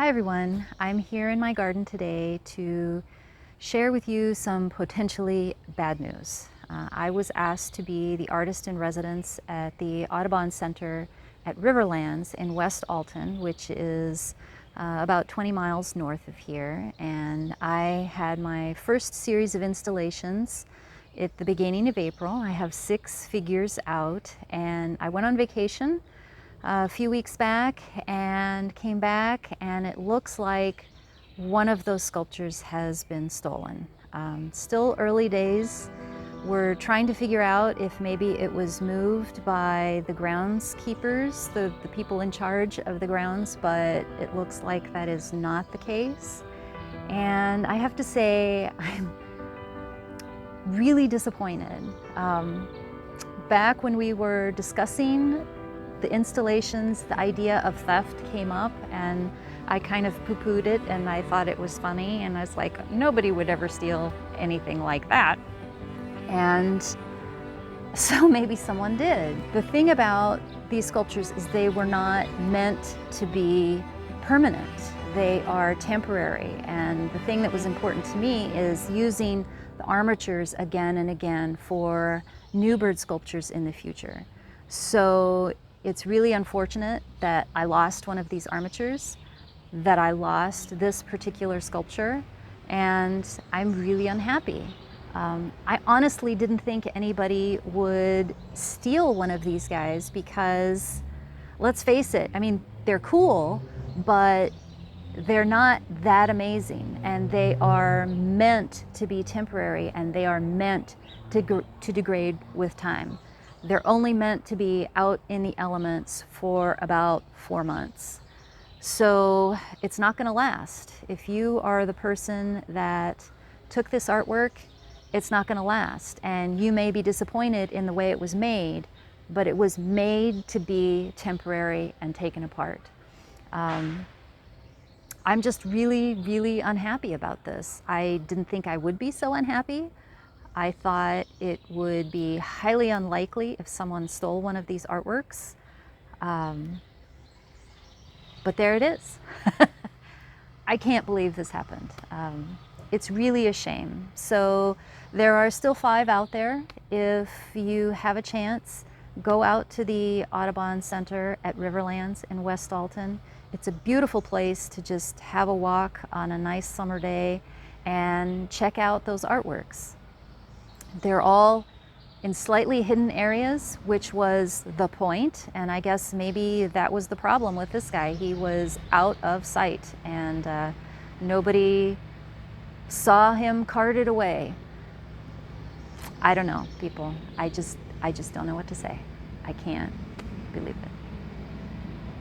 Hi everyone, I'm here in my garden today to share with you some potentially bad news. I was asked to be the artist in residence at the Audubon Center at Riverlands in West Alton, which is about 20 miles north of here. And I had my first series of installations at the beginning of April. I have 6 figures out, and I went on vacation a few weeks back and came back, and it looks like one of those sculptures has been stolen. Still early days. We're trying to figure out if maybe it was moved by the groundskeepers, the people in charge of the grounds, but it looks like that is not the case. And I have to say, I'm really disappointed. Back when we were discussing the installations, the idea of theft came up, and I kind of poo-pooed it, and I thought it was funny, and I was like, nobody would ever steal anything like that. And so maybe someone did. The thing about these sculptures is they were not meant to be permanent. They are temporary, and the thing that was important to me is using the armatures again and again for new bird sculptures in the future. So it's really unfortunate that I lost one of these armatures, that I lost this particular sculpture, and I'm really unhappy. I honestly didn't think anybody would steal one of these guys because, let's face it, I mean, they're cool, but they're not that amazing, and they are meant to be temporary, and they are meant to degrade with time. They're only meant to be out in the elements for about 4 months. So it's not going to last. If you are the person that took this artwork, it's not going to last. And you may be disappointed in the way it was made, but it was made to be temporary and taken apart. I'm just really, really unhappy about this. I didn't think I would be so unhappy. I thought it would be highly unlikely if someone stole one of these artworks. But there it is. I can't believe this happened. It's really a shame. So there are still 5 out there. If you have a chance, go out to the Audubon Center at Riverlands in West Alton. It's a beautiful place to just have a walk on a nice summer day and check out those artworks. They're all in slightly hidden areas, which was the point, and I guess maybe that was the problem with this guy. He was out of sight, and nobody saw him carted away. I don't know, people. I just don't know what to say. I can't believe it.